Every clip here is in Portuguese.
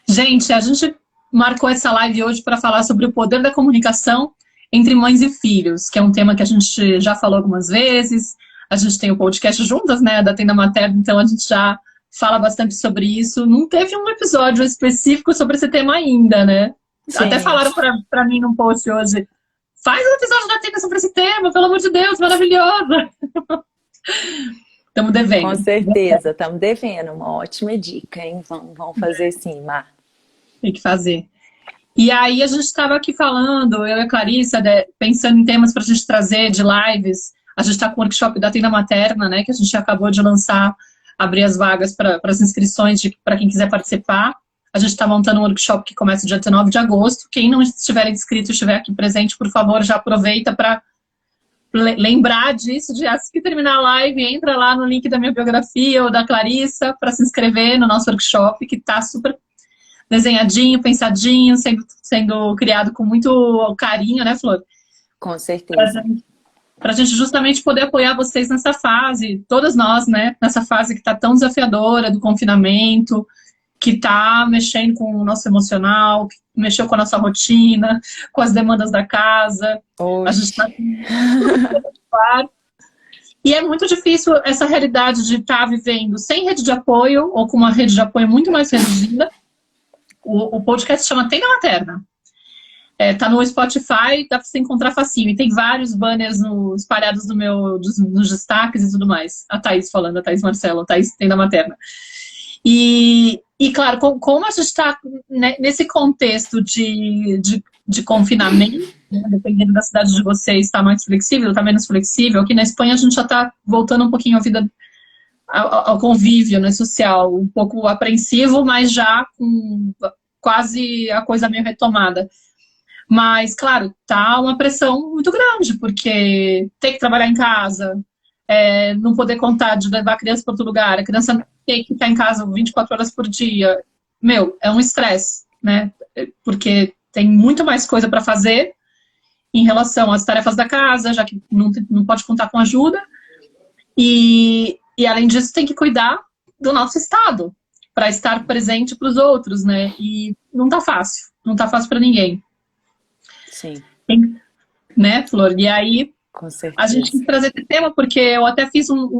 Gente, a gente marcou essa live hoje para falar sobre o poder da comunicação entre mães e filhos, que é um tema que a gente já falou algumas vezes. A gente tem o podcast juntas, né, da Tenda Materna, então a gente já fala bastante sobre isso. Não teve um episódio específico sobre esse tema ainda, né? Até Sim, falaram para mim num post hoje, faz um episódio da Tenda sobre esse tema, pelo amor de Deus, maravilhoso. Estamos com devendo. certeza. Estamos devendo. Uma ótima dica, hein? Vamos fazer sim, Mar. Tem que fazer. E aí a gente estava aqui falando, eu e a Clarissa, pensando em temas para a gente trazer de lives. A gente está com o workshop da Tenda Materna, né, que a gente acabou de lançar, abrir as vagas para as inscrições para quem quiser participar. A gente está montando um workshop que começa dia 19 de agosto. Quem não estiver inscrito e estiver aqui presente, por favor, já aproveita para lembrar disso, de assim que terminar a live, entra lá no link da minha biografia ou da Clarissa para se inscrever no nosso workshop, que está super desenhadinho, pensadinho, sendo criado com muito carinho, né, Flor? Com certeza. Para a gente justamente poder apoiar vocês nessa fase, todas nós, né, nessa fase que está tão desafiadora do confinamento, que está mexendo com o nosso emocional, que mexeu com a nossa rotina, com as demandas da casa. A gente está e é muito difícil essa realidade de estar vivendo sem rede de apoio ou com uma rede de apoio muito mais reduzida. O podcast chama Tenda Materna. Tá no Spotify, dá pra você encontrar facinho. E tem vários banners espalhados nos destaques e tudo mais. A Thaís falando, a Thaís Marcelo, a Thaís Tenda Materna. E claro, como a gente está nesse contexto de confinamento, né, dependendo da cidade de vocês, está mais flexível, está menos flexível. Aqui na Espanha a gente já está voltando um pouquinho à vida, ao convívio, né, social, um pouco apreensivo, mas já com quase a coisa meio retomada. Mas, claro, tá uma pressão muito grande, porque tem que trabalhar em casa, não poder contar de levar a criança para outro lugar, a criança tem que ficar em casa 24 horas por dia. Meu, é um estresse, né? Porque tem muito mais coisa para fazer em relação às tarefas da casa, já que não pode contar com ajuda. E além disso, tem que cuidar do nosso estado, para estar presente para os outros, né? E não tá fácil para ninguém. Sim. Né, Flor? E aí, Com certeza. a gente tem que trazer esse tema, porque eu até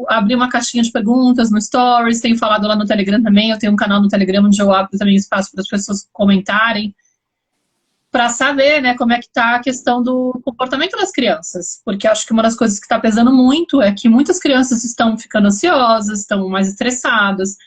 abri uma caixinha de perguntas no Stories, tenho falado lá no Telegram também, eu tenho um canal no Telegram onde eu abro também espaço para as pessoas comentarem, para saber, né, como é que tá a questão do comportamento das crianças, porque acho que uma das coisas que está pesando muito é que muitas crianças estão ficando ansiosas, estão mais estressadas,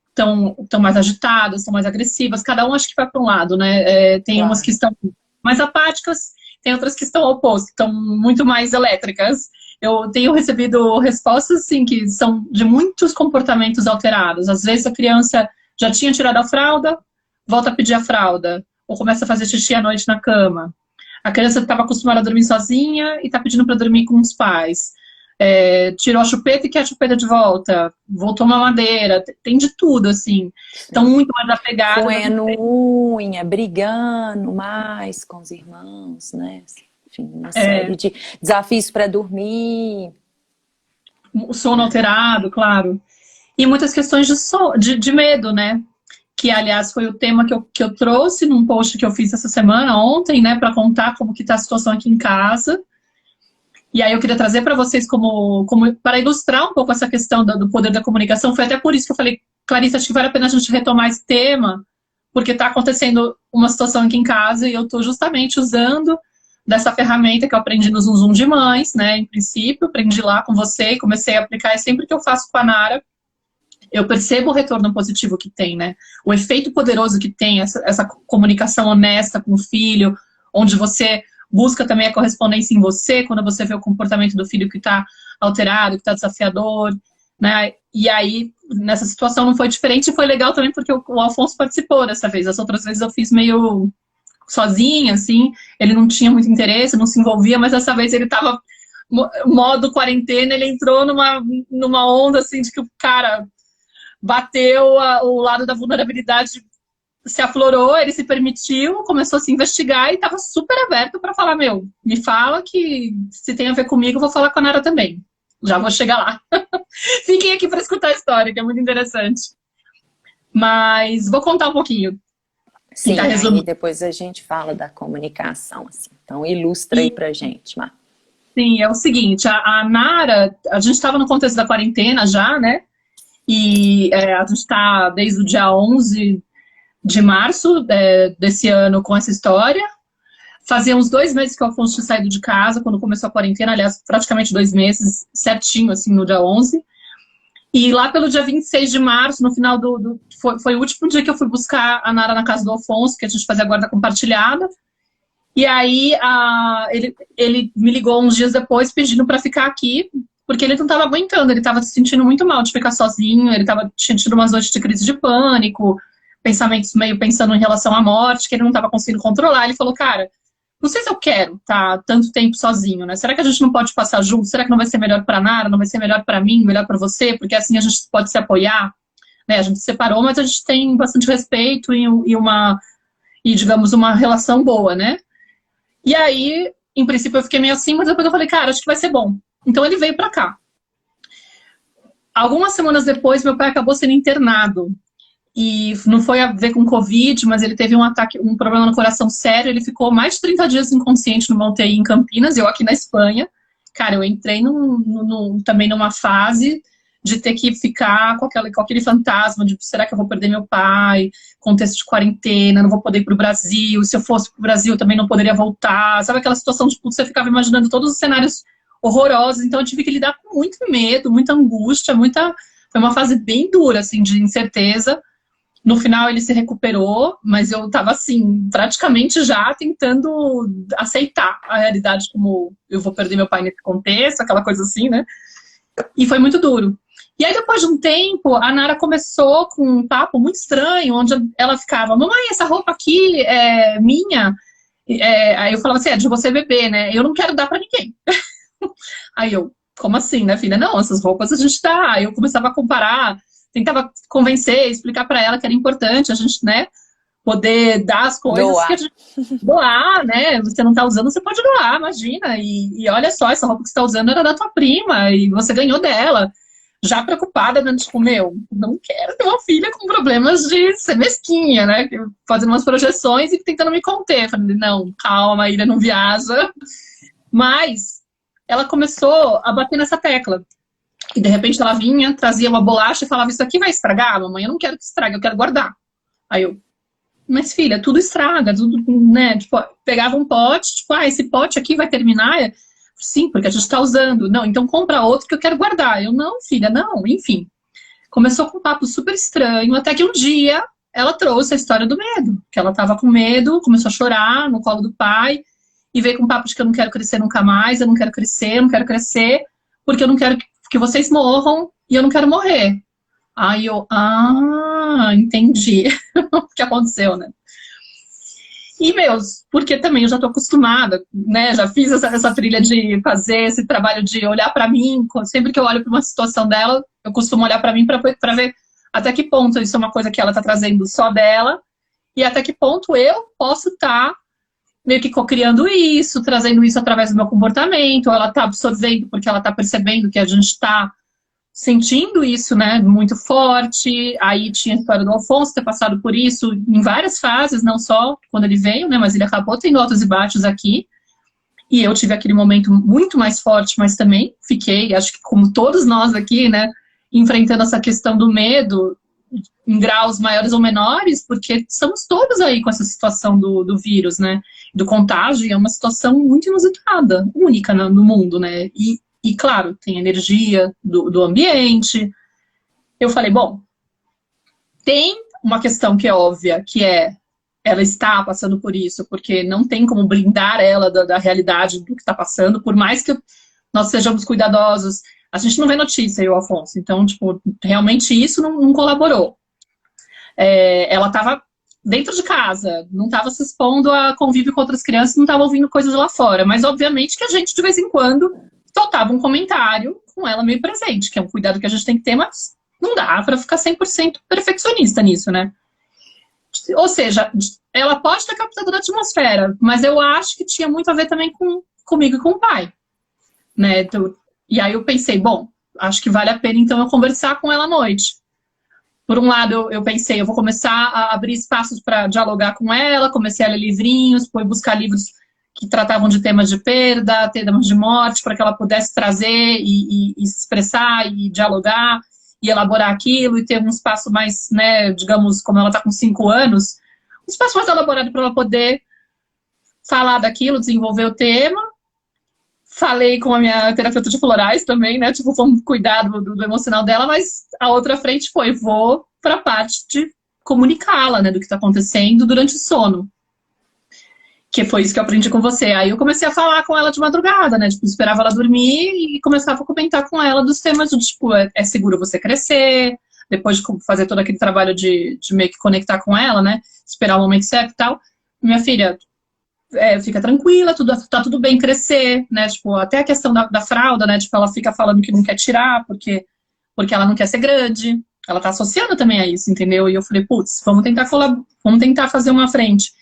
estão mais agitadas, estão mais agressivas, cada um acho que vai para um lado, né, tem Claro. umas que estão mais apáticas, tem outras que estão ao oposto, que estão muito mais elétricas. Eu tenho recebido respostas, assim, que são de muitos comportamentos alterados. Às vezes a criança já tinha tirado a fralda, volta a pedir a fralda, ou começa a fazer xixi à noite na cama. A criança estava acostumada a dormir sozinha e está pedindo para dormir com os pais. Tirou a chupeta e quer a chupeta de volta. Voltou uma madeira. Tem de tudo, assim. Estão muito mais apegadas. Roendo unha, brigando mais com os irmãos, né? Enfim, uma série de desafios para dormir. O sono alterado, claro. E muitas questões de medo, né? Que, aliás, foi o tema que eu trouxe num post que eu fiz essa semana, ontem, né? Para contar como que tá a situação aqui em casa. E aí eu queria trazer para vocês para ilustrar um pouco essa questão do poder da comunicação. Foi até por isso que eu falei, Clarissa, acho que vale a pena a gente retomar esse tema, porque está acontecendo uma situação aqui em casa e eu estou justamente usando dessa ferramenta que eu aprendi no Zoom Zoom de Mães, né? Em princípio, aprendi lá com você e comecei a aplicar. E sempre que eu faço com a Nara, eu percebo o retorno positivo que tem, né? O efeito poderoso que tem essa comunicação honesta com o filho, onde você busca também a correspondência em você, quando você vê o comportamento do filho que está alterado, que está desafiador, né? E aí, nessa situação não foi diferente, e foi legal também porque o Alfonso participou dessa vez. As outras vezes eu fiz meio sozinha, assim, ele não tinha muito interesse, não se envolvia, mas dessa vez ele estava modo quarentena, ele entrou numa onda, assim, de que o cara bateu o lado da vulnerabilidade, se aflorou, ele se permitiu, começou a se investigar e estava super aberto para falar, meu, me fala que se tem a ver comigo, eu vou falar com a Nara também. Já vou chegar lá. Fiquem aqui para escutar a história, que é muito interessante. Mas vou contar um pouquinho. Sim, aí depois a gente fala da comunicação, assim. Então ilustra aí pra gente, Mar. Sim, é o seguinte, a Nara, a gente estava no contexto da quarentena já, né? E a gente está desde o dia 11 de março desse ano com essa história. Fazia uns 2 meses que o Afonso tinha saído de casa, quando começou a quarentena, aliás, praticamente 2 meses, certinho, assim, no dia 11. E lá pelo dia 26 de março, no final foi o último dia que eu fui buscar a Nara na casa do Afonso, que a gente fazia guarda compartilhada. E aí ele me ligou uns dias depois pedindo para ficar aqui, porque ele não estava aguentando, ele estava se sentindo muito mal de ficar sozinho, ele tinha tido umas noites de crise de pânico, pensamentos meio pensando em relação à morte, que ele não estava conseguindo controlar. Ele falou, cara, não sei se eu quero estar tanto tempo sozinho, né? Será que a gente não pode passar junto? Será que não vai ser melhor para Nara? Não vai ser melhor para mim? Melhor para você? Porque assim a gente pode se apoiar, né? A gente se separou, mas a gente tem bastante respeito e digamos, uma relação boa, né? E aí, em princípio, eu fiquei meio assim, mas depois eu falei, cara, acho que vai ser bom. Então ele veio pra cá. Algumas semanas depois, meu pai acabou sendo internado. E não foi a ver com Covid, mas ele teve um problema no coração sério. Ele ficou mais de 30 dias inconsciente numa UTI em Campinas, eu aqui na Espanha. Cara, eu entrei também numa fase de ter que ficar com aquele fantasma de será que eu vou perder meu pai, contexto de quarentena, não vou poder ir para o Brasil, se eu fosse para o Brasil eu também não poderia voltar, sabe aquela situação de você ficava imaginando todos os cenários horrorosos, então eu tive que lidar com muito medo, muita angústia, foi uma fase bem dura, assim, de incerteza. No final ele se recuperou, mas eu estava assim, praticamente já tentando aceitar a realidade como eu vou perder meu pai nesse contexto, aquela coisa assim, né? E foi muito duro. E aí, depois de um tempo, a Nara começou com um papo muito estranho, onde ela ficava, mamãe, essa roupa aqui é minha. Aí eu falava assim, é de você beber, né? Eu não quero dar pra ninguém. Aí eu, como assim, né, filha? Não, essas roupas a gente dá. Aí eu começava a comparar, tentava convencer, explicar pra ela que era importante a gente, né, poder dar as coisas doar. Que a gente doar, né? Você não tá usando, você pode doar, imagina. E olha só, essa roupa que você tá usando era da tua prima e você ganhou dela. Já preocupada, né? Tipo, não quero ter uma filha com problemas de ser mesquinha, né? Fazendo umas projeções e tentando me conter. Falei, não, calma, Ilha, não viaja. Mas ela começou a bater nessa tecla. E de repente ela vinha, trazia uma bolacha e falava, isso aqui vai estragar, mamãe? Eu não quero que estrague, eu quero guardar. Aí eu, mas filha, tudo estraga, tudo, né? Tipo, pegava um pote, tipo, esse pote aqui vai terminar? Sim, porque a gente tá usando. Não, então compra outro que eu quero guardar. Eu, não, filha, não, enfim. Começou com um papo super estranho, até que um dia ela trouxe a história do medo. Que ela tava com medo, começou a chorar no colo do pai, e veio com um papo de que eu não quero crescer nunca mais, eu não quero crescer, porque eu não quero que vocês morram, e eu não quero morrer. Aí eu, entendi o que aconteceu, né? E, porque também eu já tô acostumada, né? Já fiz essa trilha de fazer esse trabalho de olhar pra mim. Sempre que eu olho pra uma situação dela, eu costumo olhar pra mim pra ver até que ponto isso é uma coisa que ela tá trazendo só dela e até que ponto eu posso estar meio que co-criando isso, trazendo isso através do meu comportamento, ou ela tá absorvendo porque ela tá percebendo que a gente tá sentindo isso, né, muito forte. Aí tinha a história do Afonso ter passado por isso em várias fases, não só quando ele veio, né, mas ele acabou tendo altos e baixos aqui. E eu tive aquele momento muito mais forte, mas também fiquei, acho que como todos nós aqui, né, enfrentando essa questão do medo em graus maiores ou menores, porque estamos todos aí com essa situação do vírus, né, do contágio, e é uma situação muito inusitada, única no mundo, né, e claro, tem energia do ambiente. Eu falei, bom, tem uma questão que é óbvia, que é, ela está passando por isso, porque não tem como blindar ela da realidade do que está passando, por mais que nós sejamos cuidadosos. A gente não vê notícia, eu, Afonso, então, tipo, realmente isso não colaborou. Ela estava dentro de casa, não estava se expondo a convívio com outras crianças, não estava ouvindo coisas lá fora, mas obviamente que a gente, de vez em quando, soltava um comentário com ela meio presente, que é um cuidado que a gente tem que ter, mas não dá para ficar 100% perfeccionista nisso, né? Ou seja, ela pode ter captado da atmosfera, mas eu acho que tinha muito a ver também comigo e com o pai, né? E aí eu pensei, bom, acho que vale a pena então eu conversar com ela à noite. por um lado, eu pensei, eu vou começar a abrir espaços para dialogar com ela, comecei a ler livrinhos, fui buscar livros que tratavam de temas de perda, temas de morte, para que ela pudesse trazer e se expressar e dialogar e elaborar aquilo e ter um espaço mais, né, digamos, como ela está com 5 anos, um espaço mais elaborado para ela poder falar daquilo, desenvolver o tema. Falei com a minha terapeuta de florais também, né, tipo, vamos cuidar do emocional dela, mas a outra frente foi, vou para a parte de comunicá-la, né, do que está acontecendo durante o sono. Que foi isso que eu aprendi com você. Aí eu comecei a falar com ela de madrugada, né? Tipo, esperava ela dormir e começava a comentar com ela dos temas do tipo, é seguro você crescer, depois de fazer todo aquele trabalho de meio que conectar com ela, né? Esperar o momento certo e tal. Minha filha, fica tranquila, tá tudo bem crescer, né? Tipo, até a questão da fralda, né? Tipo, ela fica falando que não quer tirar porque ela não quer ser grande. Ela tá associando também a isso, entendeu? E eu falei, putz, vamos tentar fazer uma frente.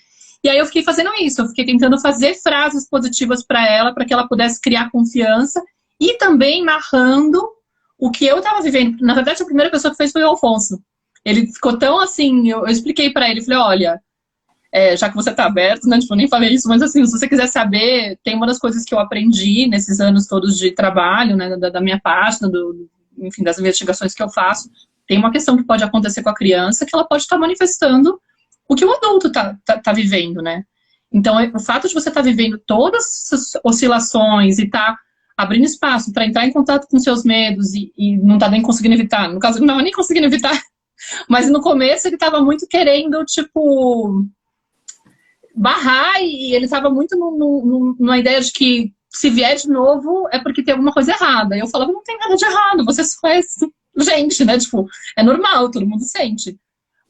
E aí eu fiquei fazendo isso, eu fiquei tentando fazer frases positivas para que ela pudesse criar confiança e também narrando o que eu estava vivendo. Na verdade, a primeira pessoa que fez foi o Alfonso. Ele ficou tão assim, eu expliquei para ele, falei, olha, já que você está aberto, né, tipo, eu nem falei isso, mas assim, se você quiser saber, tem uma das coisas que eu aprendi nesses anos todos de trabalho, né, da minha página, enfim, das investigações que eu faço, tem uma questão que pode acontecer com a criança que ela pode estar manifestando o que o adulto tá vivendo, né? Então, o fato de você estar vivendo todas essas oscilações e estar abrindo espaço para entrar em contato com seus medos e não tá nem conseguindo evitar, no caso, não estava nem conseguindo evitar, mas no começo ele estava muito querendo, tipo, barrar e ele estava muito numa ideia de que se vier de novo é porque tem alguma coisa errada. E eu falava, não tem nada de errado, você só é gente, né? Tipo, é normal, todo mundo sente.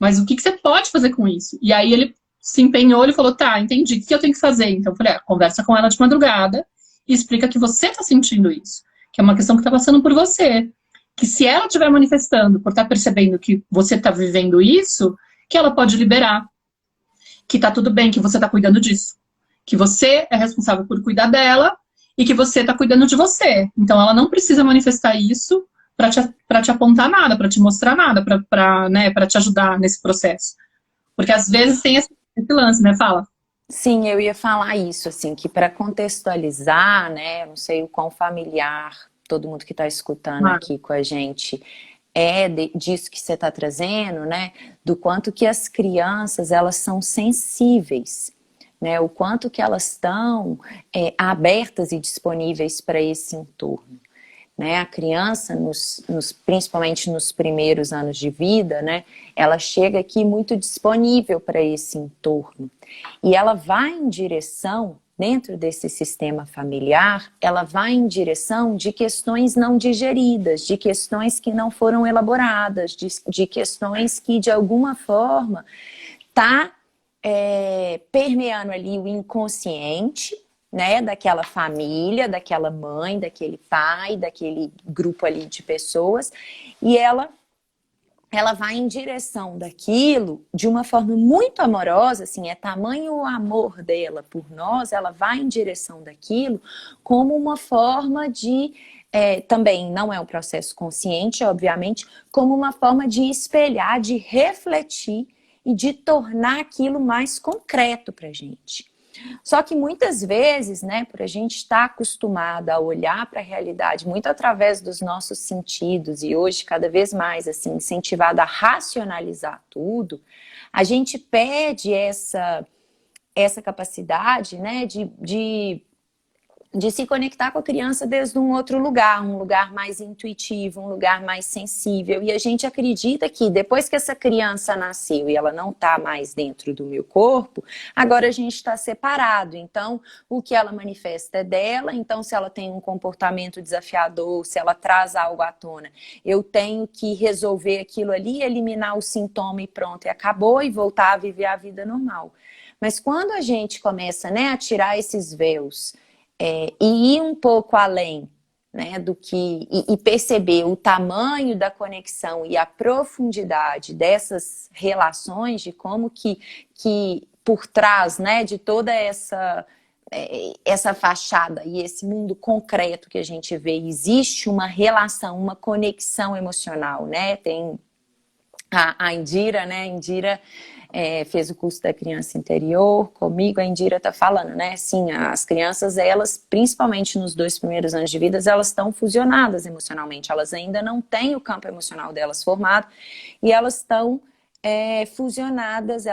Mas o que você pode fazer com isso? E aí ele se empenhou, ele falou, tá, entendi, o que eu tenho que fazer? Então eu falei, conversa com ela de madrugada e explica que você está sentindo isso, que é uma questão que está passando por você. Que se ela estiver manifestando por estar percebendo que você está vivendo isso, que ela pode liberar. Que tá tudo bem, que você está cuidando disso. Que você é responsável por cuidar dela e que você está cuidando de você. Então ela não precisa manifestar isso para te apontar nada, para te mostrar nada, para te ajudar nesse processo. Porque às vezes tem esse lance, né? Fala. Sim, eu ia falar isso, assim, que para contextualizar, né, não sei o quão familiar todo mundo que está escutando aqui com a gente disso que você está trazendo, né, do quanto que as crianças, elas são sensíveis, né, o quanto que elas estão abertas e disponíveis para esse entorno. Né, a criança, principalmente nos primeiros anos de vida, né, ela chega aqui muito disponível para esse entorno. E ela vai em direção, dentro desse sistema familiar, ela vai em direção de questões não digeridas, de questões que não foram elaboradas, de questões que, de alguma forma, está permeando ali o inconsciente, né, daquela família, daquela mãe, daquele pai, daquele grupo ali de pessoas, e ela vai em direção daquilo de uma forma muito amorosa, assim, é tamanho o amor dela por nós, ela vai em direção daquilo como uma forma de, também não é um processo consciente, obviamente, como uma forma de espelhar, de refletir e de tornar aquilo mais concreto pra gente. Só que muitas vezes, né, por a gente estar acostumada a olhar para a realidade muito através dos nossos sentidos e hoje cada vez mais assim, incentivada a racionalizar tudo, a gente perde essa capacidade, né, de se conectar com a criança desde um outro lugar, um lugar mais intuitivo, um lugar mais sensível. E a gente acredita que depois que essa criança nasceu e ela não está mais dentro do meu corpo, agora a gente está separado. Então, o que ela manifesta é dela. Então, se ela tem um comportamento desafiador, se ela traz algo à tona, eu tenho que resolver aquilo ali, eliminar o sintoma e pronto, e acabou, e voltar a viver a vida normal. Mas quando a gente começa, né, a tirar esses véus, e ir um pouco além, né, do que e perceber o tamanho da conexão e a profundidade dessas relações, de como que por trás, né, de toda essa fachada e esse mundo concreto que a gente vê, existe uma relação, uma conexão emocional, né? Tem A Indira, né? A Indira fez o curso da criança interior comigo. A Indira está falando, né? Sim, as crianças, elas, principalmente nos 2 primeiros anos de vida, elas estão fusionadas emocionalmente. Elas ainda não têm o campo emocional delas formado e elas estão fusionadas,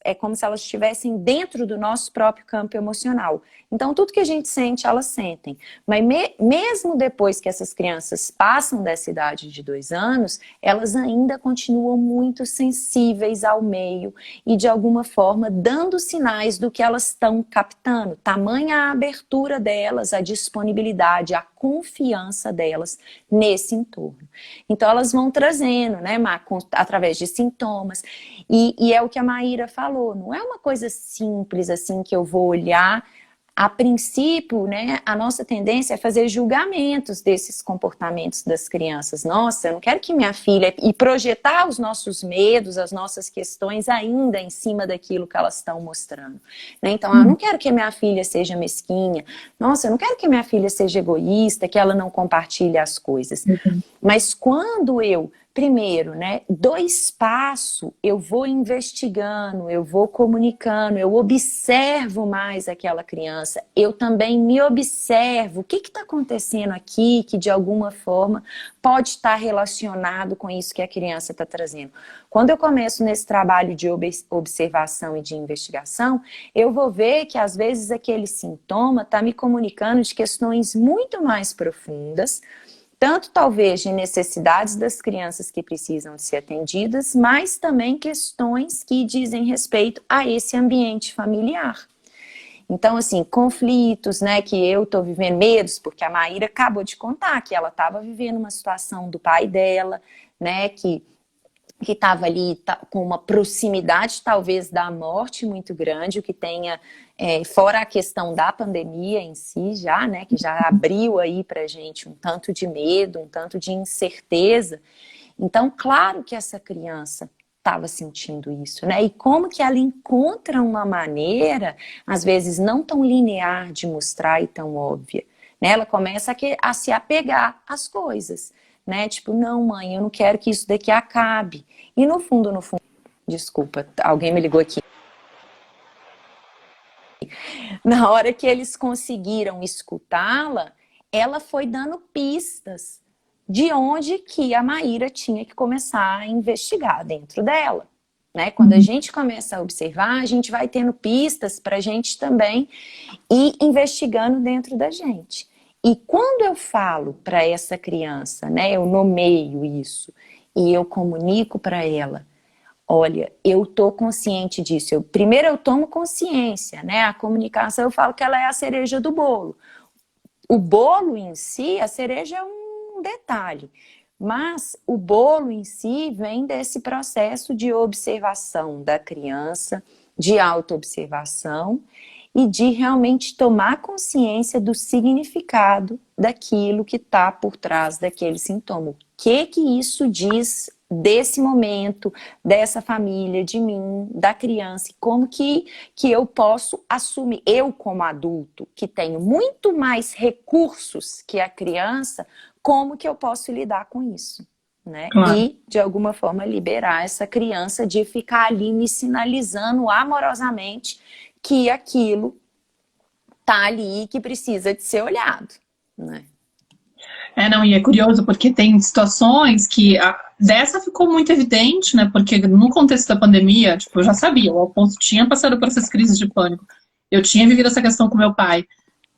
é como se elas estivessem dentro do nosso próprio campo emocional. Então, tudo que a gente sente, elas sentem. Mas mesmo depois que essas crianças passam dessa idade de 2 anos, elas ainda continuam muito sensíveis ao meio e, de alguma forma, dando sinais do que elas estão captando. Tamanha a abertura delas, a disponibilidade, a confiança delas nesse entorno. Então, elas vão trazendo, né, Má, através de sintomas. E é o que a Maíra falou, não é uma coisa simples assim que eu vou olhar. A princípio, né, a nossa tendência é fazer julgamentos desses comportamentos das crianças. Nossa, eu não quero que minha filha... E projetar os nossos medos, as nossas questões ainda em cima daquilo que elas estão mostrando. Né? Então, eu não quero que minha filha seja mesquinha. Nossa, eu não quero que minha filha seja egoísta, que ela não compartilhe as coisas. Mas quando eu... Primeiro, né, dou espaço, eu vou investigando, eu vou comunicando, eu observo mais aquela criança, eu também me observo, o que está acontecendo aqui que de alguma forma pode estar relacionado com isso que a criança está trazendo. Quando eu começo nesse trabalho de observação e de investigação, eu vou ver que às vezes aquele sintoma está me comunicando de questões muito mais profundas, tanto talvez de necessidades das crianças que precisam de ser atendidas, mas também questões que dizem respeito a esse ambiente familiar. Então, assim, conflitos, né, que eu estou vivendo, medos, porque a Maíra acabou de contar que ela estava vivendo uma situação do pai dela, né, que estava ali com uma proximidade talvez da morte muito grande, o que tenha, fora a questão da pandemia em si já, né, que já abriu aí pra gente um tanto de medo, um tanto de incerteza. Então, claro que essa criança estava sentindo isso, né, e como que ela encontra uma maneira, às vezes não tão linear de mostrar e tão óbvia, né, ela começa a se apegar às coisas. Né? Tipo, não, mãe, eu não quero que isso daqui acabe. E no fundo, desculpa, alguém me ligou aqui. Na hora que eles conseguiram escutá-la, ela foi dando pistas de onde que a Maíra tinha que começar a investigar dentro dela. Né? Quando a gente começa a observar, a gente vai tendo pistas para a gente também ir investigando dentro da gente. E quando eu falo para essa criança, né, eu nomeio isso e eu comunico para ela, olha, eu tô consciente disso. Primeiro eu tomo consciência, né? A comunicação, eu falo que ela é a cereja do bolo. O bolo em si, a cereja é um detalhe, mas o bolo em si vem desse processo de observação da criança, de autoobservação, e de realmente tomar consciência do significado daquilo que está por trás daquele sintoma. O que isso diz desse momento, dessa família, de mim, da criança, e como que eu posso assumir, eu como adulto, que tenho muito mais recursos que a criança, como que eu posso lidar com isso? Né? Claro. E, de alguma forma, liberar essa criança de ficar ali me sinalizando amorosamente que aquilo tá ali, que precisa de ser olhado, né? Não, e é curioso porque tem situações que dessa ficou muito evidente, né? Porque no contexto da pandemia, tipo, eu já sabia, o Alfonso tinha passado por essas crises de pânico, eu tinha vivido essa questão com meu pai.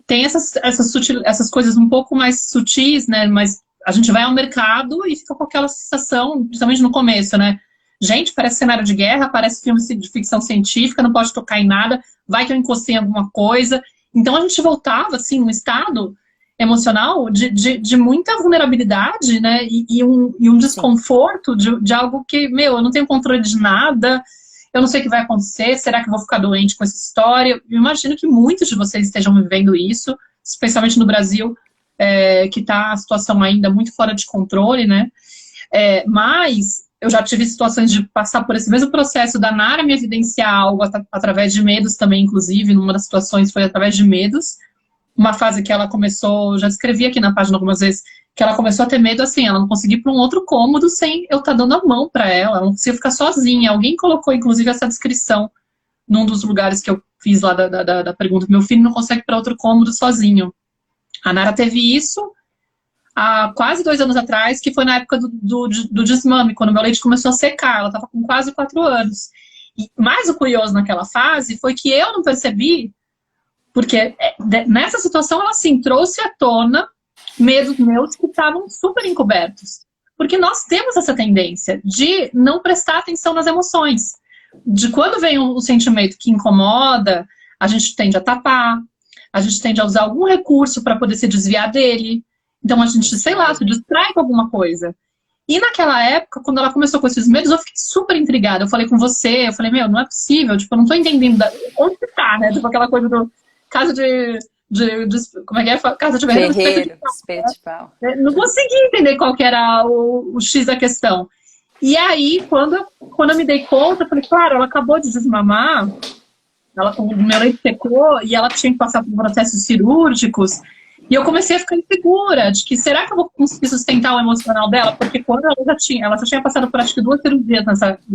Tem essas coisas um pouco mais sutis, né? Mas a gente vai ao mercado e fica com aquela sensação, principalmente no começo, né? Gente, parece cenário de guerra, parece filme de ficção científica, não pode tocar em nada, vai que eu encostei em alguma coisa. Então a gente voltava, assim, num estado emocional de muita vulnerabilidade, né? E um desconforto de algo que, eu não tenho controle de nada, eu não sei o que vai acontecer, será que eu vou ficar doente com essa história? Eu imagino que muitos de vocês estejam vivendo isso, especialmente no Brasil, que está a situação ainda muito fora de controle, né? Mas eu já tive situações de passar por esse mesmo processo da Nara me evidenciar algo através de medos também, inclusive, numa das situações foi através de medos. Uma fase que ela começou, já escrevi aqui na página algumas vezes, que ela começou a ter medo, assim, ela não conseguia ir para um outro cômodo sem eu estar dando a mão para ela não conseguia ficar sozinha. Alguém colocou, inclusive, essa descrição num dos lugares que eu fiz lá da pergunta. Meu filho não consegue ir para outro cômodo sozinho. A Nara teve isso há quase 2 anos atrás, que foi na época do desmame, quando meu leite começou a secar. Ela estava com quase 4 anos. E mais o curioso naquela fase foi que eu não percebi, porque nessa situação ela, assim, trouxe à tona medos meus que estavam super encobertos. Porque nós temos essa tendência de não prestar atenção nas emoções. De quando vem um sentimento que incomoda, a gente tende a tapar, a gente tende a usar algum recurso para poder se desviar dele. Então a gente, sei lá, se distrai com alguma coisa. E naquela época, quando ela começou com esses medos, eu fiquei super intrigada. Eu falei com você, eu falei, meu, não é possível, tipo, eu não tô entendendo onde tá, né? Tipo, aquela coisa do caso de como é que é? Casa de Ferreiro, espeto de pau. Não consegui entender qual que era o X da questão. E aí, quando eu me dei conta, eu falei, claro, ela acabou de desmamar, o meu leite secou e ela tinha que passar por processos cirúrgicos. E eu comecei a ficar insegura de que será que eu vou conseguir sustentar o emocional dela? Porque quando ela já tinha passado por acho que 2 cirurgias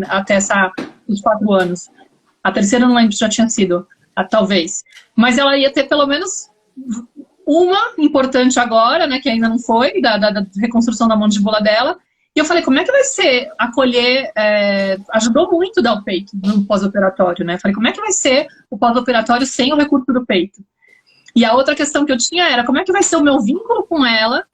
até os 4 anos. A terceira eu não lembro se já tinha sido, talvez. Mas ela ia ter pelo menos uma importante agora, né, que ainda não foi, da reconstrução da mandíbula dela. E eu falei, como é que vai ser acolher, ajudou muito dar o peito no pós-operatório, né? Falei, como é que vai ser o pós-operatório sem o recurso do peito? E a outra questão que eu tinha era, como é que vai ser o meu vínculo com ela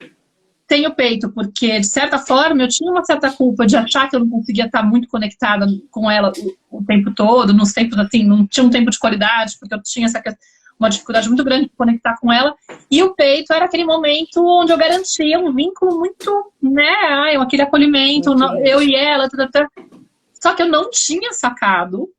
sem o peito? Porque, de certa forma, eu tinha uma certa culpa de achar que eu não conseguia estar muito conectada com ela o tempo todo, nos tempos, assim, não tinha um tempo de qualidade, porque eu tinha uma dificuldade muito grande de conectar com ela. E o peito era aquele momento onde eu garantia um vínculo muito, né, aquele acolhimento, eu e ela, Só que eu não tinha sacado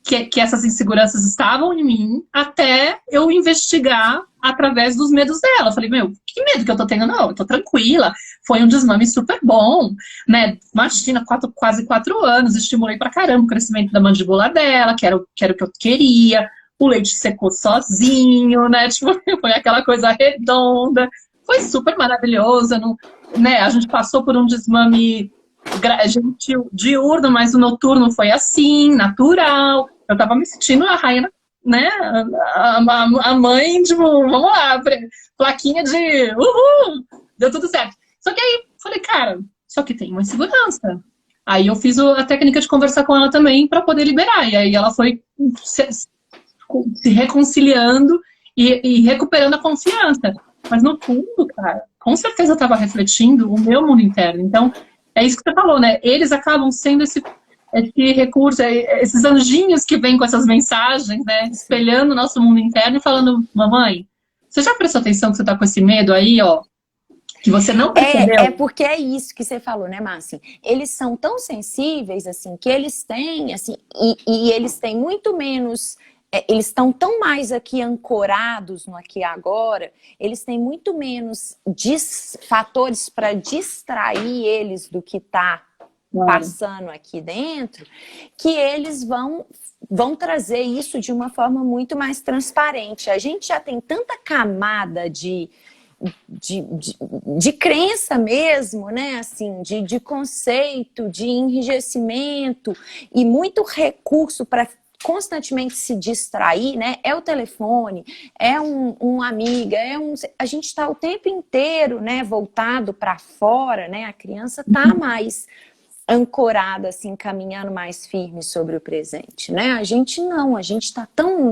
que essas inseguranças estavam em mim até eu investigar através dos medos dela. Eu falei, meu, que medo que eu tô tendo? Não, eu tô tranquila. Foi um desmame super bom, né? Imagina, quase 4 anos, estimulei pra caramba o crescimento da mandíbula dela, que era o que eu queria. O leite secou sozinho, né? Tipo, foi aquela coisa redonda. Foi super maravilhosa, né? A gente passou por um desmame gentil, diurno, mas o noturno foi assim, natural. Eu tava me sentindo a rainha, né? A mãe, tipo, vamos lá, plaquinha de uhul, deu tudo certo. Só que aí, falei, cara, só que tem uma insegurança. Aí eu fiz a técnica de conversar com ela também para poder liberar. E aí ela foi se reconciliando e recuperando a confiança. Mas no fundo, cara, com certeza eu estava refletindo o meu mundo interno. Então, é isso que você falou, né? Eles acabam sendo esse recurso, esses anjinhos que vêm com essas mensagens, né? Espelhando o nosso mundo interno e falando, mamãe, você já prestou atenção que você tá com esse medo aí, ó? Que você não percebeu? É porque é isso que você falou, né, Márcia? Eles são tão sensíveis, assim, que eles têm, assim, e eles têm muito menos... eles estão tão mais aqui ancorados no aqui e agora, eles têm muito menos fatores para distrair eles do que está passando aqui dentro, que eles vão trazer isso de uma forma muito mais transparente. A gente já tem tanta camada de crença mesmo, né? Assim, de conceito, de enrijecimento e muito recurso para constantemente se distrair, né? É o telefone, é uma amiga, a gente está o tempo inteiro, né, voltado para fora, né? A criança está mais ancorada, assim, caminhando mais firme sobre o presente, né? A gente não, a gente tá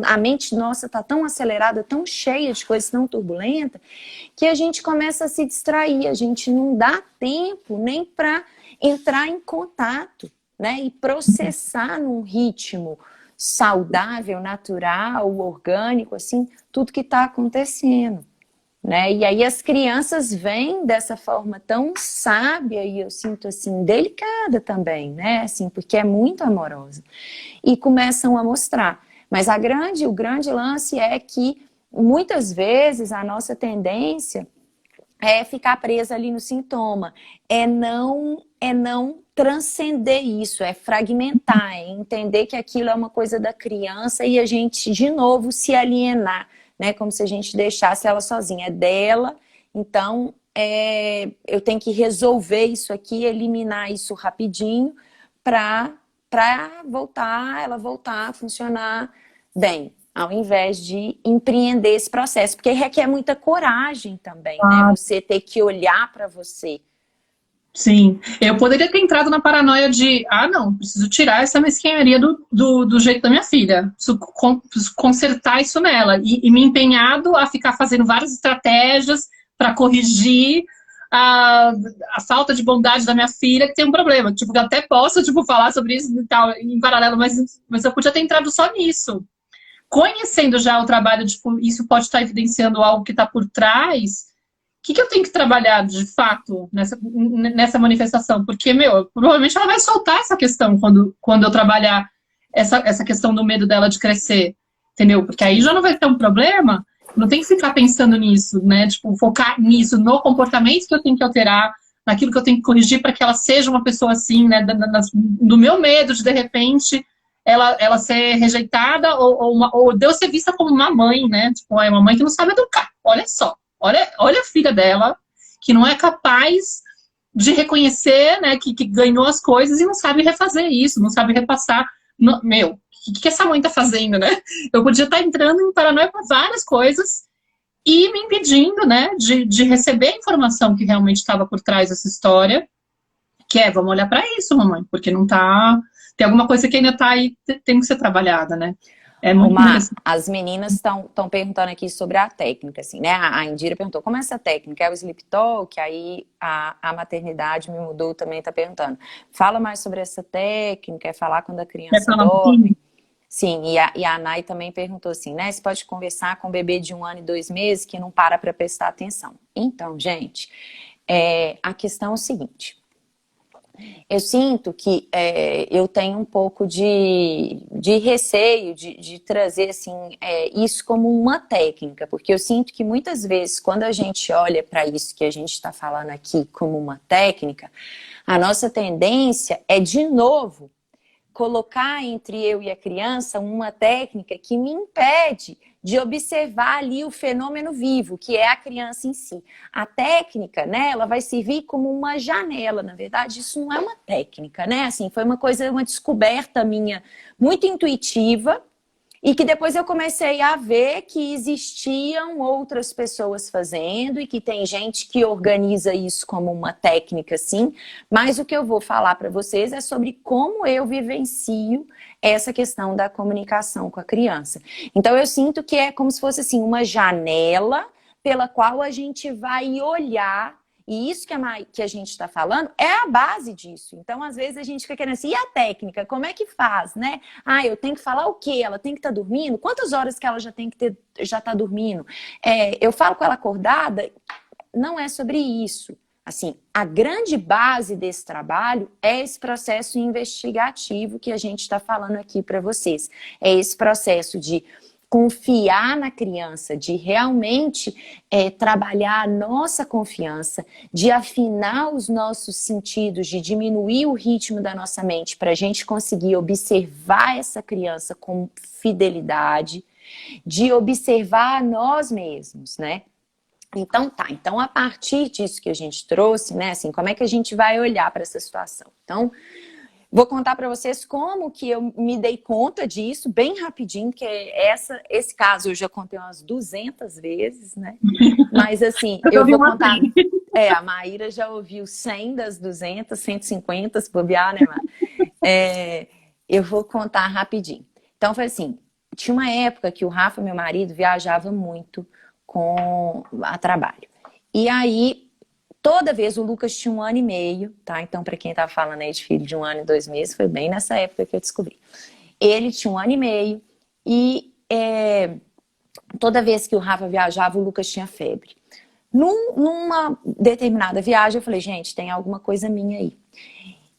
a mente nossa tá tão acelerada, tão cheia de coisas, tão turbulenta, que a gente começa a se distrair, a gente não dá tempo nem para entrar em contato, né? E processar num ritmo saudável, natural, orgânico, assim, tudo que está acontecendo, né? E aí as crianças vêm dessa forma tão sábia e eu sinto assim, delicada também, né? Assim, porque é muito amorosa. E começam a mostrar. Mas o grande lance é que muitas vezes a nossa tendência é ficar presa ali no sintoma, é não transcender isso, é fragmentar, é entender que aquilo é uma coisa da criança e a gente, de novo, se alienar, né? Como se a gente deixasse ela sozinha. É dela, então eu tenho que resolver isso aqui, eliminar isso rapidinho para ela voltar a funcionar bem, ao invés de empreender esse processo, porque requer muita coragem também, né? Você ter que olhar para você. Sim, eu poderia ter entrado na paranoia de, não, preciso tirar essa mesquinharia do jeito da minha filha, preciso consertar isso nela, e me empenhado a ficar fazendo várias estratégias para corrigir a falta de bondade da minha filha, que tem um problema. Tipo, eu até posso, tipo, falar sobre isso e tal, em paralelo, mas eu podia ter entrado só nisso. Conhecendo já o trabalho, tipo, isso pode estar evidenciando algo que está por trás. O que eu tenho que trabalhar, de fato, nessa manifestação? Porque, provavelmente ela vai soltar essa questão quando eu trabalhar essa questão do medo dela de crescer, entendeu? Porque aí já não vai ter um problema, não tem que ficar pensando nisso, né? Tipo, focar nisso, no comportamento que eu tenho que alterar, naquilo que eu tenho que corrigir para que ela seja uma pessoa assim, né? Do meu medo de repente, ela ser rejeitada ou de eu ser vista como uma mãe, né? Tipo, é uma mãe que não sabe educar, olha só. Olha a filha dela, que não é capaz de reconhecer, né, que ganhou as coisas e não sabe refazer isso, não sabe repassar. O que essa mãe tá fazendo, né? Eu podia estar entrando em paranoia com várias coisas e me impedindo, né, de receber a informação que realmente estava por trás dessa história, que vamos olhar para isso, mamãe, porque não tá... Tem alguma coisa que ainda tá aí, tem que ser trabalhada, né? É muito as meninas estão perguntando aqui sobre a técnica, assim, né? A Indira perguntou, como é essa técnica? É o Sleep Talk? Aí a maternidade me mudou também, tá perguntando. Fala mais sobre essa técnica, é falar quando a criança dorme? Sim, e a Nai também perguntou assim, né? Você pode conversar com um bebê de 1 ano e 2 meses que não para prestar atenção. Então, gente, a questão é o seguinte... Eu sinto que eu tenho um pouco de receio de trazer assim, isso como uma técnica, porque eu sinto que muitas vezes quando a gente olha para isso que a gente está falando aqui como uma técnica, a nossa tendência é de novo colocar entre eu e a criança uma técnica que me impede de observar ali o fenômeno vivo, que é a criança em si. A técnica, né, ela vai servir como uma janela, na verdade, isso não é uma técnica, né, assim, foi uma descoberta minha, muito intuitiva, e que depois eu comecei a ver que existiam outras pessoas fazendo e que tem gente que organiza isso como uma técnica, sim. Mas o que eu vou falar para vocês é sobre como eu vivencio essa questão da comunicação com a criança. Então eu sinto que é como se fosse assim uma janela pela qual a gente vai olhar. E isso que a gente está falando é a base disso. Então, às vezes, a gente fica querendo assim, e a técnica? Como é que faz, né? Eu tenho que falar o quê? Ela tem que estar dormindo? Quantas horas que ela já está dormindo? Eu falo com ela acordada? Não é sobre isso. Assim, a grande base desse trabalho é esse processo investigativo que a gente está falando aqui para vocês. É esse processo de confiar na criança, de realmente trabalhar a nossa confiança, de afinar os nossos sentidos, de diminuir o ritmo da nossa mente para a gente conseguir observar essa criança com fidelidade, de observar a nós mesmos, né? Então tá, então a partir disso que a gente trouxe, né, assim, como é que a gente vai olhar para essa situação? Então, vou contar para vocês como que eu me dei conta disso, bem rapidinho, que esse caso eu já contei umas 200 vezes, né? Mas assim, eu vou contar... a Maíra já ouviu 100 das 200, 150, se bobear, né, Mar? Eu vou contar rapidinho. Então foi assim, tinha uma época que o Rafa, meu marido, viajava muito a trabalho. E aí... Toda vez o Lucas tinha 1 ano e meio, tá? Então, para quem tá falando aí de filho de 1 ano e 2 meses, foi bem nessa época que eu descobri. Ele tinha 1 ano e meio e toda vez que o Rafa viajava, o Lucas tinha febre. Numa determinada viagem, eu falei, gente, tem alguma coisa minha aí.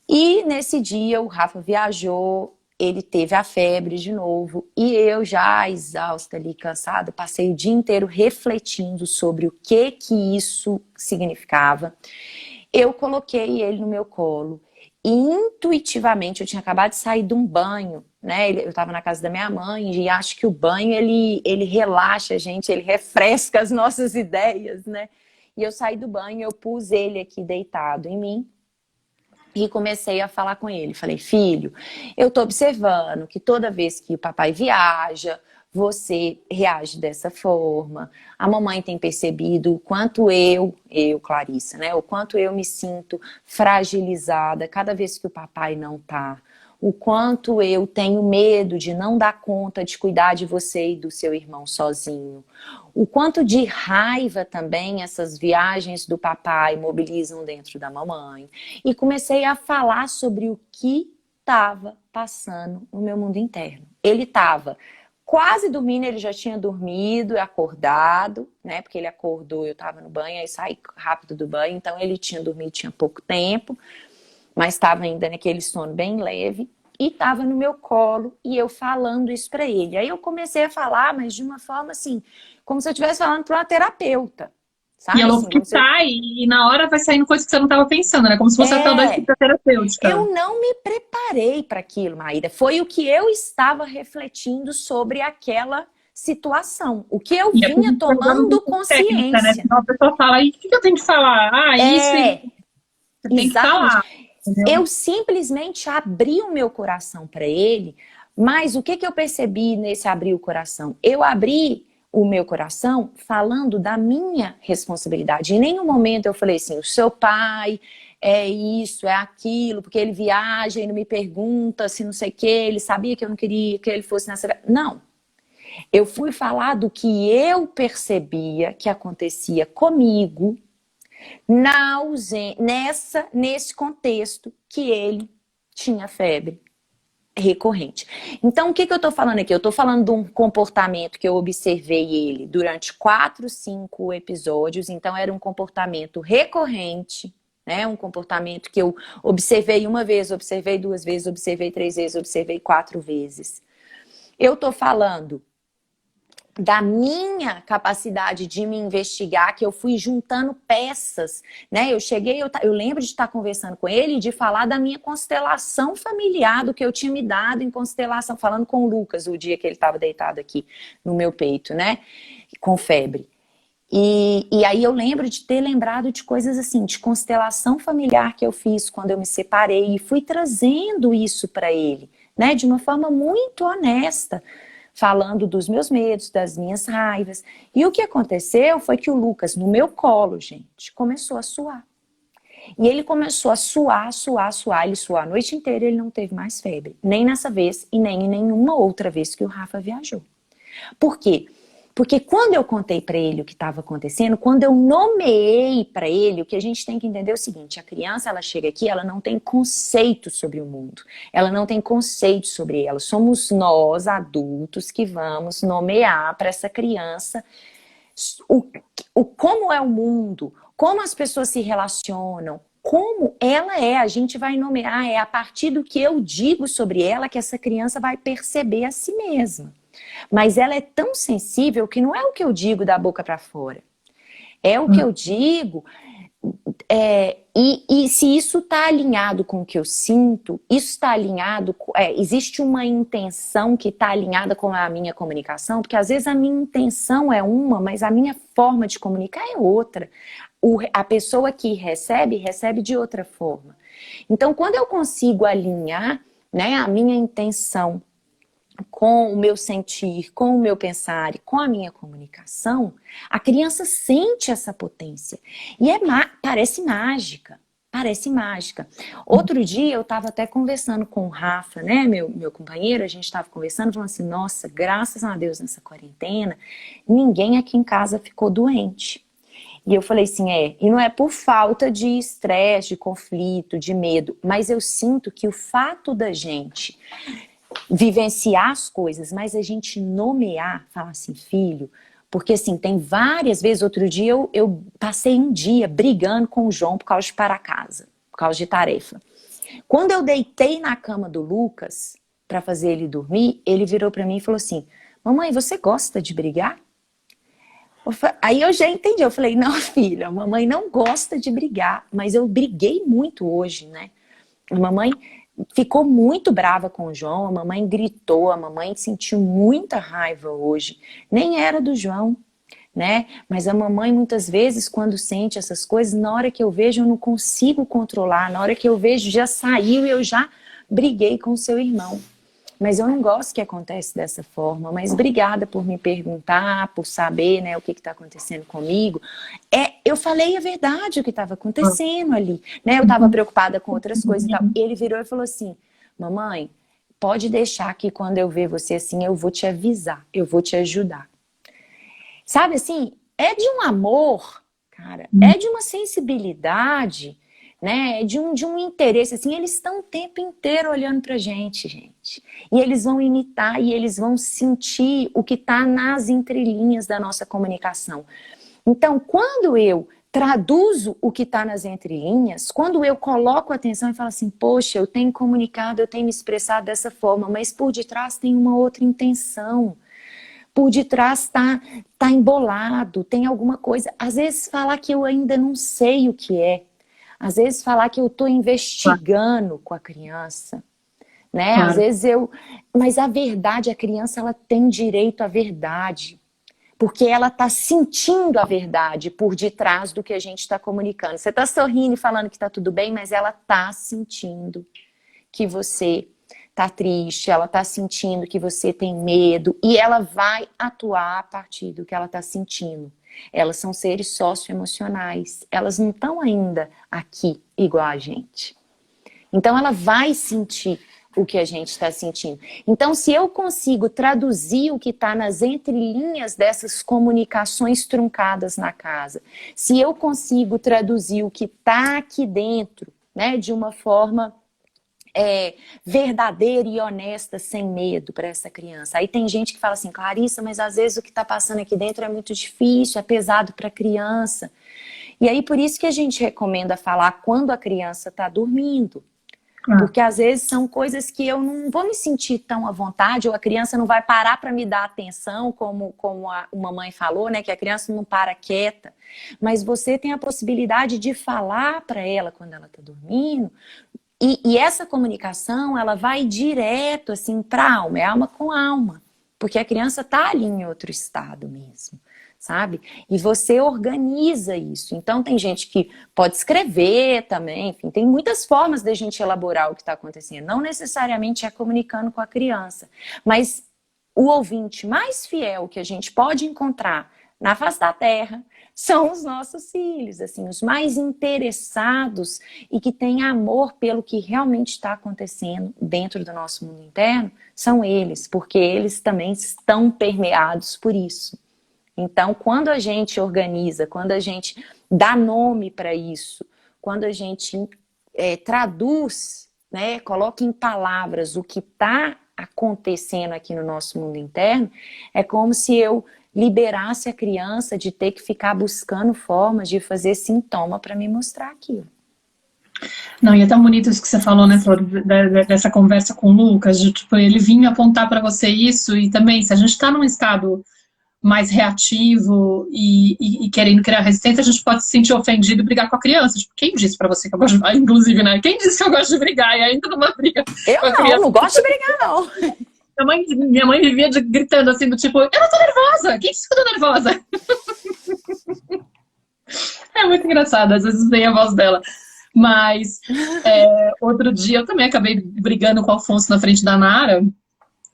E nesse dia, o Rafa viajou, ele teve a febre de novo e eu já exausta ali, cansada, passei o dia inteiro refletindo sobre o que isso significava. Eu coloquei ele no meu colo e intuitivamente, eu tinha acabado de sair de um banho, né? Eu estava na casa da minha mãe e acho que o banho, ele relaxa a gente, ele refresca as nossas ideias, né? E eu saí do banho, eu pus ele aqui deitado em mim e comecei a falar com ele. Falei, filho, eu tô observando que toda vez que o papai viaja, você reage dessa forma. A mamãe tem percebido o quanto Clarissa, né? O quanto eu me sinto fragilizada cada vez que o papai não tá. O quanto eu tenho medo de não dar conta de cuidar de você e do seu irmão sozinho. O quanto de raiva também essas viagens do papai mobilizam dentro da mamãe. E comecei a falar sobre o que estava passando no meu mundo interno. Ele estava quase dormindo, ele já tinha dormido, acordado, né? Porque ele acordou, eu estava no banho, aí saí rápido do banho, então ele tinha dormido, tinha pouco tempo, mas estava ainda naquele sono bem leve, e estava no meu colo, e eu falando isso para ele. Aí eu comecei a falar, mas de uma forma assim, como se eu estivesse falando para uma terapeuta, sabe? E ela Assim, optar e na hora vai saindo coisa que você não estava pensando, né? Como se fosse até o da escuta terapêutica. Eu não me preparei para aquilo, Maíra. Foi o que eu estava refletindo sobre aquela situação. O que eu vinha tomando consciência. Técnica, né? Então a pessoa fala, e o que eu tenho que falar? Isso você tem que falar. Entendeu? Eu simplesmente abri o meu coração para ele, mas o que eu percebi nesse abrir o coração? Eu abri o meu coração falando da minha responsabilidade. Em nenhum momento eu falei assim, o seu pai é isso, é aquilo, porque ele viaja e não me pergunta se não sei o que, ele sabia que eu não queria que ele fosse nessa... Não. Eu fui falar do que eu percebia que acontecia comigo, nesse contexto que ele tinha febre recorrente. Então, o que eu tô falando aqui? Eu tô falando de um comportamento que eu observei ele durante 4, 5 episódios, então era um comportamento recorrente, né? Um comportamento que eu observei uma vez, observei 2 vezes, observei 3 vezes, observei 4 vezes. Eu tô falando da minha capacidade de me investigar, que eu fui juntando peças, né? Eu lembro de estar conversando com ele e de falar da minha constelação familiar, do que eu tinha me dado em constelação, falando com o Lucas o dia que ele estava deitado aqui no meu peito, né? Com febre. E aí eu lembro de ter lembrado de coisas assim, de constelação familiar que eu fiz quando eu me separei e fui trazendo isso para ele, né? De uma forma muito honesta, falando dos meus medos, das minhas raivas. E o que aconteceu foi que o Lucas, no meu colo, gente, começou a suar. E ele começou a suar. Ele suou a noite inteira e ele não teve mais febre. Nem nessa vez e nem em nenhuma outra vez que o Rafa viajou. Por quê? Porque quando eu contei para ele o que estava acontecendo, quando eu nomeei para ele, o que a gente tem que entender é o seguinte, a criança, ela chega aqui, ela não tem conceito sobre o mundo, ela não tem conceito sobre ela. Somos nós, adultos, que vamos nomear para essa criança como é o mundo, como as pessoas se relacionam, como ela é, a gente vai nomear, é a partir do que eu digo sobre ela que essa criança vai perceber a si mesma. Mas ela é tão sensível que não é o que eu digo da boca para fora. É o que eu digo. E se isso está alinhado com o que eu sinto, isso está alinhado... existe uma intenção que está alinhada com a minha comunicação, porque às vezes a minha intenção é uma, mas a minha forma de comunicar é outra. A pessoa que recebe de outra forma. Então, quando eu consigo alinhar, né, a minha intenção com o meu sentir, com o meu pensar e com a minha comunicação, a criança sente essa potência. E parece mágica. Parece mágica. Outro dia eu estava até conversando com o Rafa, né, meu companheiro, a gente estava conversando, falando assim, nossa, graças a Deus nessa quarentena, ninguém aqui em casa ficou doente. E eu falei assim, e não é por falta de estresse, de conflito, de medo, mas eu sinto que o fato da gente vivenciar as coisas, mas a gente nomear, falar assim, filho, porque assim, tem várias vezes, outro dia eu passei um dia brigando com o João por causa de para casa, por causa de tarefa. Quando eu deitei na cama do Lucas para fazer ele dormir, ele virou para mim e falou assim, mamãe, você gosta de brigar? Aí eu já entendi, eu falei, não filha, a mamãe não gosta de brigar, mas eu briguei muito hoje, né? A mamãe ficou muito brava com o João, a mamãe gritou, a mamãe sentiu muita raiva hoje. Nem era do João, né? Mas a mamãe, muitas vezes, quando sente essas coisas, na hora que eu vejo, eu não consigo controlar. Na hora que eu vejo, já saiu e eu já briguei com o seu irmão. Mas eu não gosto que aconteça dessa forma. Mas obrigada por me perguntar, por saber, né, o que está acontecendo comigo. Eu falei a verdade, o que estava acontecendo ali, né? Eu estava preocupada com outras coisas e tal. Ele virou e falou assim, mamãe, pode deixar que quando eu ver você assim, eu vou te avisar, eu vou te ajudar. Sabe assim, é de um amor, cara, é de uma sensibilidade, né? É de um interesse, assim, eles estão o tempo inteiro olhando pra gente, gente. E eles vão imitar e eles vão sentir o que tá nas entrelinhas da nossa comunicação. Então, quando eu traduzo o que está nas entrelinhas, quando eu coloco atenção e falo assim, poxa, eu tenho comunicado, eu tenho me expressado dessa forma, mas por detrás tem uma outra intenção. Por detrás tá embolado, tem alguma coisa. Às vezes falar que eu ainda não sei o que é. Às vezes falar que eu estou investigando com a criança. Né? Claro. Às vezes Mas a verdade, a criança ela tem direito à verdade. Porque ela está sentindo a verdade por detrás do que a gente está comunicando. Você está sorrindo e falando que está tudo bem, mas ela está sentindo que você tá triste, ela tá sentindo que você tem medo e ela vai atuar a partir do que ela tá sentindo. Elas são seres socioemocionais, elas não estão ainda aqui igual a gente. Então ela vai sentir o que a gente está sentindo. Então se eu consigo traduzir o que está nas entrelinhas dessas comunicações truncadas na casa, se eu consigo traduzir o que está aqui dentro, né, de uma forma verdadeira e honesta, sem medo para essa criança. Aí tem gente que fala assim, Clarissa, mas às vezes o que está passando aqui dentro é muito difícil, é pesado para a criança. E aí por isso que a gente recomenda falar quando a criança está dormindo. Porque às vezes são coisas que eu não vou me sentir tão à vontade, ou a criança não vai parar para me dar atenção, como uma mãe falou, né, que a criança não para quieta. Mas você tem a possibilidade de falar para ela quando ela está dormindo. E essa comunicação, ela vai direto, assim, para a alma, é alma com alma. Porque a criança está ali em outro estado mesmo, sabe? E você organiza isso. Então, tem gente que pode escrever também, enfim, tem muitas formas da gente elaborar o que está acontecendo. Não necessariamente é comunicando com a criança. Mas o ouvinte mais fiel que a gente pode encontrar na face da terra são os nossos filhos, assim, os mais interessados e que têm amor pelo que realmente está acontecendo dentro do nosso mundo interno, são eles, porque eles também estão permeados por isso. Então, quando a gente organiza, quando a gente dá nome para isso, quando a gente traduz, né, coloca em palavras o que está acontecendo aqui no nosso mundo interno, é como se eu liberasse a criança de ter que ficar buscando formas de fazer sintoma para me mostrar aquilo. Não, e é tão bonito isso que você falou, né, Flor, dessa conversa com o Lucas, de, tipo, ele vinha apontar para você isso, e também, se a gente está num estado mais reativo e querendo criar resistência, a gente pode se sentir ofendido e brigar com a criança. Tipo, quem disse pra você que eu gosto de brigar? Inclusive, né? Quem disse que eu gosto de brigar? E ainda numa briga. Eu não gosto de brigar, não. Minha mãe vivia gritando assim, do tipo, eu não tô nervosa! Quem disse que eu tô nervosa? É muito engraçado, às vezes vem a voz dela. Mas outro dia eu também acabei brigando com o Afonso na frente da Nara,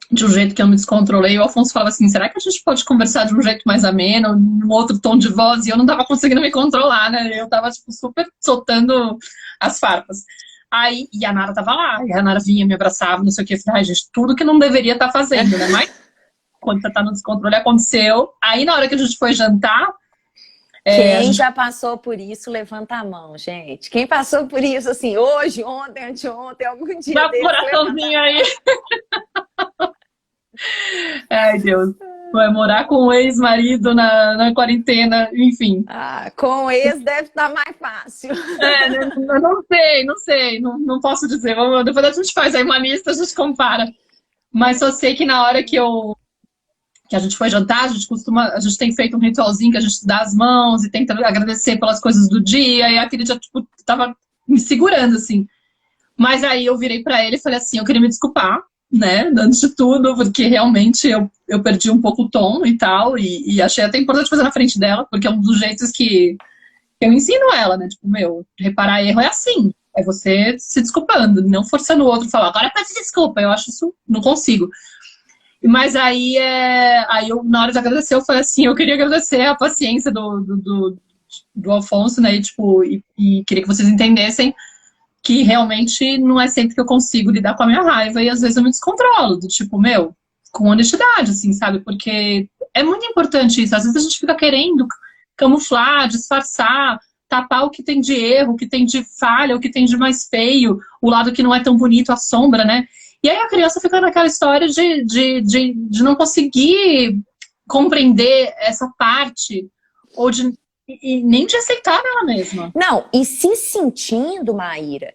de um jeito que eu me descontrolei. O Afonso falava assim, será que a gente pode conversar de um jeito mais ameno, num outro tom de voz? E eu não tava conseguindo me controlar, né? Eu tava, tipo, super soltando as farpas. Aí, e a Nara tava lá, e a Nara vinha, me abraçava, não sei o que. Eu falei, ai, gente, tudo que não deveria estar fazendo, né? Mas quando você tá no descontrole, aconteceu. Aí, na hora que a gente foi jantar... Quem já passou por isso, levanta a mão, gente. Quem passou por isso, assim, hoje, ontem, anteontem, algum dia dá um coraçãozinho aí. Ai, Deus. Vai morar com o ex-marido na quarentena, enfim. Com o ex deve estar mais fácil. Não sei, não posso dizer. Depois a gente faz aí uma lista, a gente compara. Mas só sei que na hora que a gente foi jantar, a gente tem feito um ritualzinho que a gente dá as mãos e tenta agradecer pelas coisas do dia, e aquele dia, tipo, tava me segurando, assim. Mas aí eu virei pra ele e falei assim, eu queria me desculpar, né, antes de tudo, porque realmente eu perdi um pouco o tom e tal, e achei até importante fazer na frente dela, porque é um dos jeitos que eu ensino ela, né, tipo, meu, reparar erro é assim, é você se desculpando, não forçando o outro a falar, agora pede desculpa, eu acho isso, não consigo. Mas aí eu, na hora de agradecer, eu falei assim, eu queria agradecer a paciência do Alfonso, né, e queria que vocês entendessem que realmente não é sempre que eu consigo lidar com a minha raiva e às vezes eu me descontrolo, do tipo, meu, com honestidade, assim, sabe? Porque é muito importante isso. Às vezes a gente fica querendo camuflar, disfarçar, tapar o que tem de erro, o que tem de falha, o que tem de mais feio, o lado que não é tão bonito, a sombra, né? E aí a criança fica naquela história de não conseguir compreender essa parte, ou de e nem de aceitar nela mesma. Não, e se sentindo, Maíra,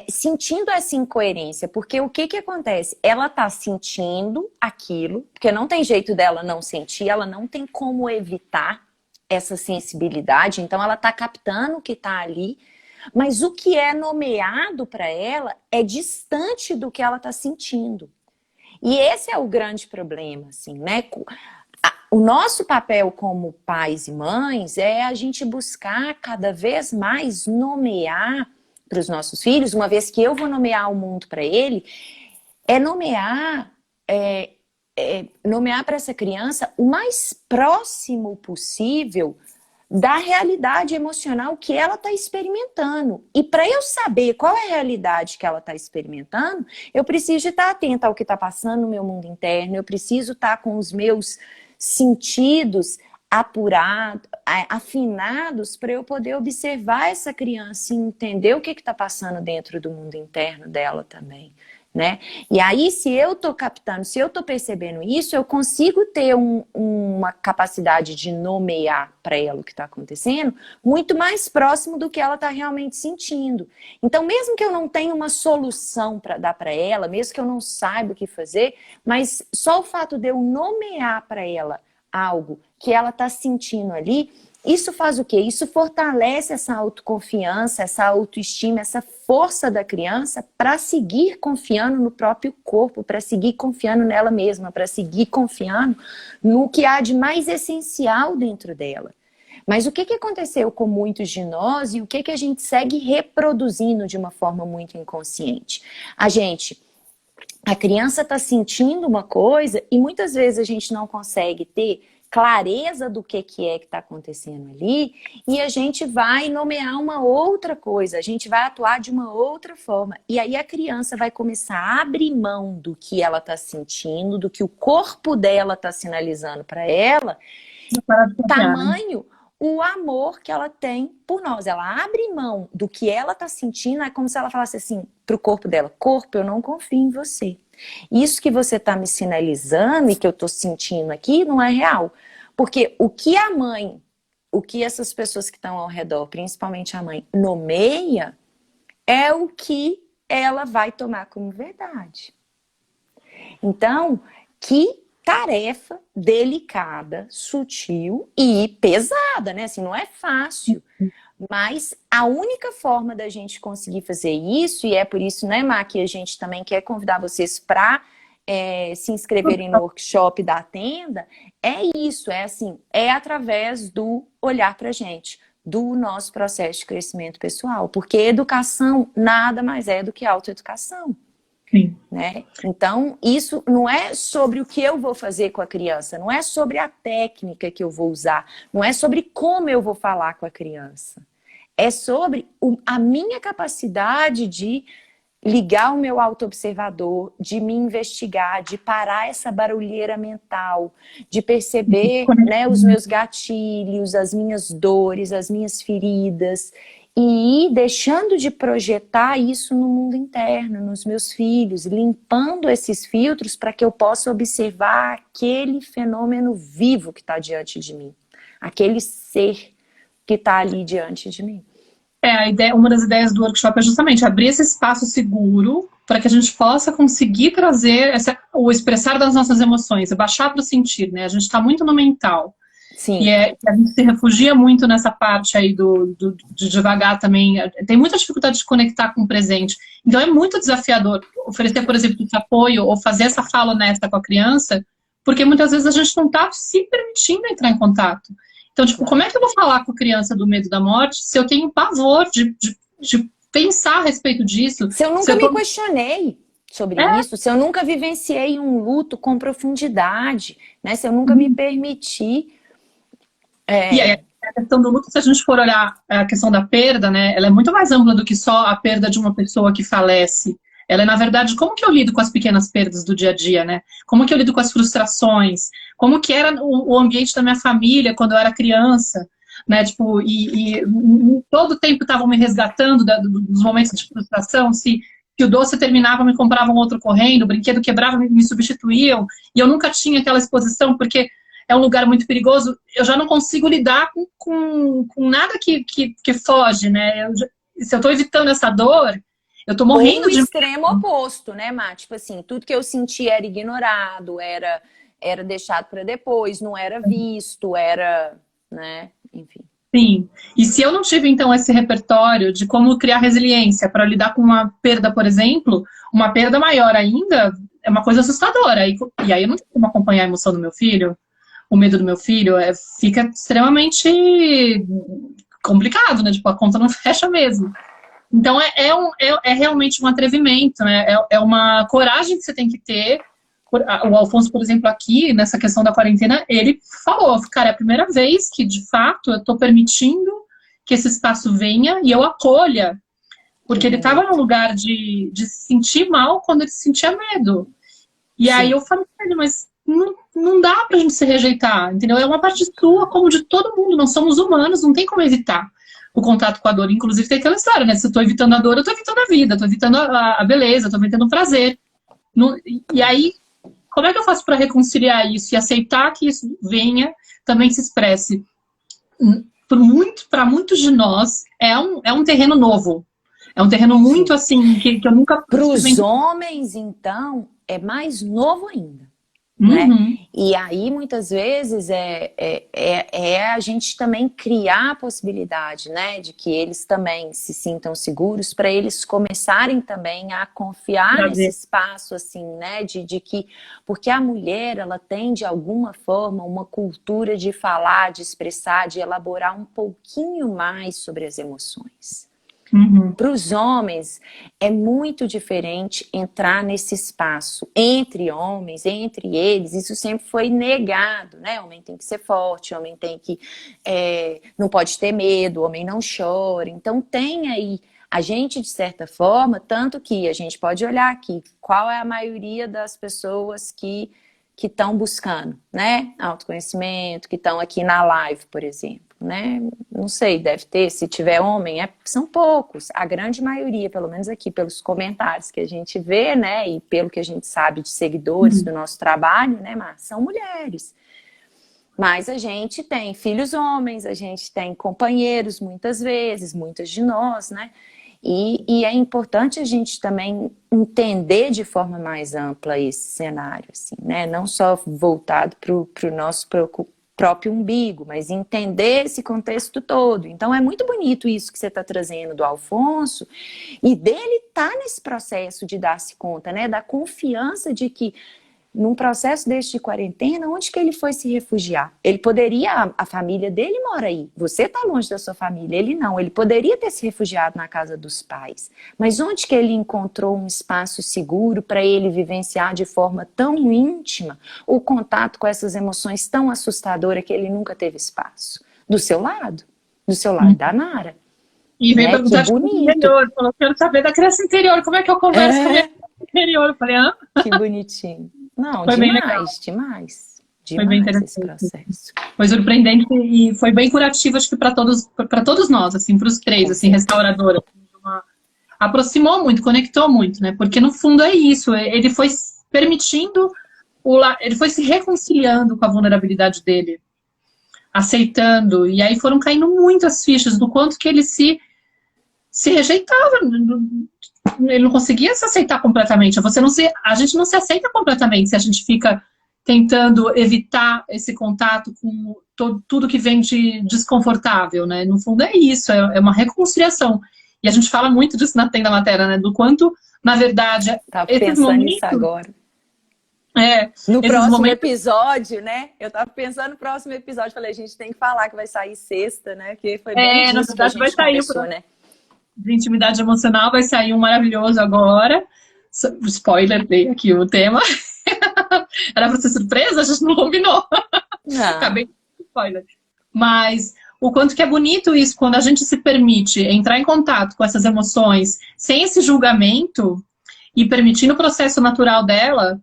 sentindo essa incoerência, porque o que acontece? Ela tá sentindo aquilo, porque não tem jeito dela não sentir, ela não tem como evitar essa sensibilidade, então ela tá captando o que tá ali, mas o que é nomeado para ela é distante do que ela tá sentindo. E esse é o grande problema, assim, né? O nosso papel como pais e mães é a gente buscar cada vez mais nomear para os nossos filhos, uma vez que eu vou nomear o mundo para ele, nomear para essa criança o mais próximo possível da realidade emocional que ela está experimentando. E para eu saber qual é a realidade que ela está experimentando, eu preciso estar atenta ao que está passando no meu mundo interno, eu preciso estar com os meus sentidos apurados, afinados, para eu poder observar essa criança e entender o que está passando dentro do mundo interno dela também, né? E aí, se eu estou captando, se eu estou percebendo isso, eu consigo ter uma capacidade de nomear para ela o que está acontecendo muito mais próximo do que ela está realmente sentindo. Então, mesmo que eu não tenha uma solução para dar para ela, mesmo que eu não saiba o que fazer, mas só o fato de eu nomear para ela algo que ela está sentindo ali, isso faz o quê? Isso fortalece essa autoconfiança, essa autoestima, essa força da criança para seguir confiando no próprio corpo, para seguir confiando nela mesma, para seguir confiando no que há de mais essencial dentro dela. Mas o que aconteceu com muitos de nós e o que a gente segue reproduzindo de uma forma muito inconsciente? A criança está sentindo uma coisa e muitas vezes a gente não consegue ter clareza do que está acontecendo ali e a gente vai nomear uma outra coisa, a gente vai atuar de uma outra forma. E aí a criança vai começar a abrir mão do que ela está sentindo, do que o corpo dela está sinalizando para ela, tamanho o amor que ela tem por nós. Ela abre mão do que ela está sentindo, é como se ela falasse assim para o corpo dela: corpo, eu não confio em você. Isso que você está me sinalizando e que eu estou sentindo aqui não é real. Porque o que a mãe, o que essas pessoas que estão ao redor, principalmente a mãe, nomeia, é o que ela vai tomar como verdade. Então, que tarefa delicada, sutil e pesada, né? Assim, não é fácil. Mas a única forma da gente conseguir fazer isso, e é por isso, né, Má, que a gente também quer convidar vocês para se inscreverem no workshop da Tenda, é isso, é através do olhar pra gente, do nosso processo de crescimento pessoal. Porque educação nada mais é do que autoeducação. Sim. Né? Então, isso não é sobre o que eu vou fazer com a criança, não é sobre a técnica que eu vou usar, não é sobre como eu vou falar com a criança. É sobre a minha capacidade de ligar o meu autoobservador, de me investigar, de parar essa barulheira mental, de perceber, né, os meus gatilhos, as minhas dores, as minhas feridas, e ir deixando de projetar isso no mundo interno, nos meus filhos, limpando esses filtros para que eu possa observar aquele fenômeno vivo que está diante de mim, aquele ser que está ali diante de mim. Uma das ideias do workshop é justamente abrir esse espaço seguro para que a gente possa conseguir trazer o expressar das nossas emoções, baixar para o sentir, né? A gente está muito no mental. Sim. A gente se refugia muito nessa parte aí de devagar também. Tem muita dificuldade de conectar com o presente. Então é muito desafiador oferecer, por exemplo, esse apoio ou fazer essa fala honesta com a criança, porque muitas vezes a gente não está se permitindo entrar em contato. Então, tipo, como é que eu vou falar com a criança do medo da morte se eu tenho pavor de pensar a respeito disso? Se eu nunca me questionei sobre isso, se eu nunca vivenciei um luto com profundidade, né? Se eu nunca me permiti... E aí, a questão do luto, se a gente for olhar a questão da perda, né? Ela é muito mais ampla do que só a perda de uma pessoa que falece. Ela é, na verdade, como que eu lido com as pequenas perdas do dia a dia, né? Como que eu lido com as frustrações? Como que era o ambiente da minha família quando eu era criança? Né? Tipo, e todo o tempo estavam me resgatando dos momentos de frustração. Se o doce terminava, me compravam outro correndo, o brinquedo quebrava, me substituíam. E eu nunca tinha aquela exposição, porque é um lugar muito perigoso. Eu já não consigo lidar com nada que foge, né? Se eu estou evitando essa dor, eu tô morrendo de... O extremo oposto, né, Má? Tipo assim, tudo que eu senti era ignorado, era deixado para depois, não era visto, era, né, enfim. Sim. E se eu não tive, então, esse repertório de como criar resiliência para lidar com uma perda, por exemplo, uma perda maior ainda, é uma coisa assustadora. E aí eu não tenho como acompanhar a emoção do meu filho, o medo do meu filho, fica extremamente complicado, né? Tipo, a conta não fecha mesmo. Então, é realmente um atrevimento, né? É uma coragem que você tem que ter. O Alfonso, por exemplo, aqui, nessa questão da quarentena, ele falou, cara, é a primeira vez que, de fato, eu estou permitindo que esse espaço venha e eu acolha. Porque ele estava num lugar de se sentir mal quando ele sentia medo. E Sim. Aí eu falei pra ele, mas não dá pra gente se rejeitar, entendeu? É uma parte sua, como de todo mundo. Não somos humanos, não tem como evitar o contato com a dor. Inclusive tem aquela história, né? Se eu tô evitando a dor, eu tô evitando a vida, tô evitando a beleza, tô evitando o prazer. E aí, como é que eu faço para reconciliar isso e aceitar que isso venha, também se expresse? Para muitos de nós, é um terreno novo. É um terreno muito assim, que eu nunca... Para os homens, então, é mais novo ainda. Uhum. Né? E aí, muitas vezes, a gente também criar a possibilidade, né, de que eles também se sintam seguros, para eles começarem também a confiar nesse espaço, assim, né, de que... Porque a mulher, ela tem, de alguma forma, uma cultura de falar, de expressar, de elaborar um pouquinho mais sobre as emoções. Uhum. Para os homens, é muito diferente entrar nesse espaço entre homens, entre eles. Isso sempre foi negado, né? O homem tem que ser forte, o homem tem que... não pode ter medo, o homem não chora. Então tem aí a gente, de certa forma, tanto que a gente pode olhar aqui, qual é a maioria das pessoas que estão buscando, né? Autoconhecimento, que estão aqui na live, por exemplo. Né? Não sei, deve ter, se tiver homem, são poucos. A grande maioria, pelo menos aqui pelos comentários que a gente vê, né, e pelo que a gente sabe de seguidores do nosso trabalho, né, Mar, são mulheres. Mas a gente tem filhos homens, a gente tem companheiros muitas vezes, muitas de nós, né? E é importante a gente também entender de forma mais ampla esse cenário, assim, né? Não só voltado para o nosso próprio umbigo, mas entender esse contexto todo. Então é muito bonito isso que você está trazendo do Alfonso, e dele estar nesse processo de dar-se conta, né, da confiança de que num processo deste de quarentena, onde que ele foi se refugiar? Ele poderia, a família dele mora aí, você está longe da sua família, ele não, ele poderia ter se refugiado na casa dos pais, mas onde que ele encontrou um espaço seguro para ele vivenciar de forma tão íntima o contato com essas emoções tão assustadoras que ele nunca teve espaço? Do seu lado da Nara. E veio perguntar de interior, falou, quero saber da criança interior, como é que eu converso com a minha criança interior? Eu falei, Que bonitinho. Não, foi demais foi bem interessante esse processo. Foi surpreendente e foi bem curativo, acho que para todos nós, assim, para os três, assim, restauradora. Aproximou muito, conectou muito, né? Porque no fundo é isso, ele foi permitindo, ele foi se reconciliando com a vulnerabilidade dele, aceitando, e aí foram caindo muitas fichas do quanto que ele se rejeitava. Ele não conseguia se aceitar completamente. A gente não se aceita completamente se a gente fica tentando evitar esse contato com tudo que vem de desconfortável, né? No fundo é isso, é uma reconciliação. E a gente fala muito disso na tenda materna, né? Do quanto, na verdade, Tava esses pensando momentos... nisso agora. esses No próximo momentos... episódio, né? Eu tava pensando no próximo episódio, falei, a gente tem que falar que vai sair sexta, né? Que foi bem na disso que a verdade, vai gente sair conversou, né? de intimidade emocional, vai sair um maravilhoso agora. Spoiler, dei aqui o tema. Era pra ser surpresa, a gente não combinou. Acabei de spoiler. Mas o quanto que é bonito isso, quando a gente se permite entrar em contato com essas emoções sem esse julgamento e permitindo o processo natural dela,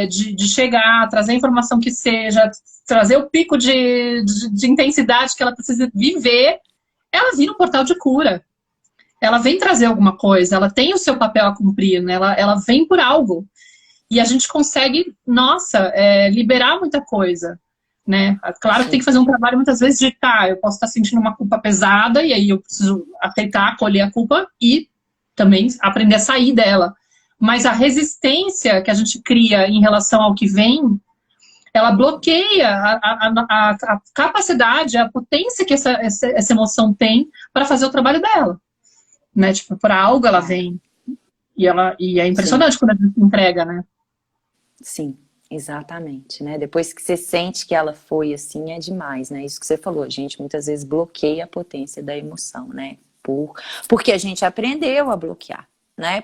de chegar, trazer a informação que seja, trazer o pico de intensidade que ela precisa viver, ela vira um portal de cura. Ela vem trazer alguma coisa, ela tem o seu papel a cumprir, né? Ela vem por algo. E a gente consegue, nossa, liberar muita coisa, né? Claro que tem que fazer um trabalho muitas vezes de, eu posso estar sentindo uma culpa pesada e aí eu preciso aceitar, acolher a culpa e também aprender a sair dela. Mas a resistência que a gente cria em relação ao que vem, ela bloqueia a capacidade, a potência que essa emoção tem para fazer o trabalho dela. Né? Tipo, por algo ela vem. E é impressionante quando a gente entrega, né? Sim, exatamente, né? Depois que você sente que ela foi assim, é demais, né? Isso que você falou, a gente muitas vezes bloqueia a potência da emoção, né? Porque a gente aprendeu a bloquear, né?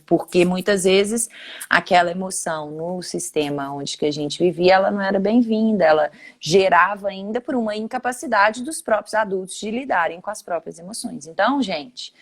Porque muitas vezes aquela emoção no sistema onde que a gente vivia, ela não era bem-vinda, ela gerava ainda por uma incapacidade dos próprios adultos de lidarem com as próprias emoções. Então, gente,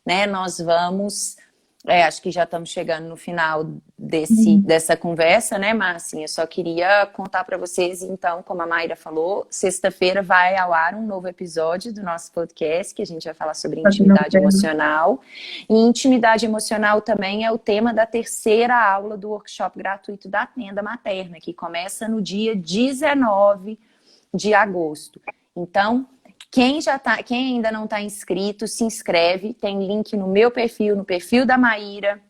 né, nós vamos... acho que já estamos chegando no final dessa conversa, né, Marcinha? Eu só queria contar para vocês, então, como a Mayra falou, sexta-feira vai ao ar um novo episódio do nosso podcast, que a gente vai falar sobre intimidade emocional. E intimidade emocional também é o tema da terceira aula do workshop gratuito da Tenda Materna, que começa no dia 19 de agosto. Então... Quem ainda não está inscrito, se inscreve. Tem link no meu perfil, no perfil da Maíra,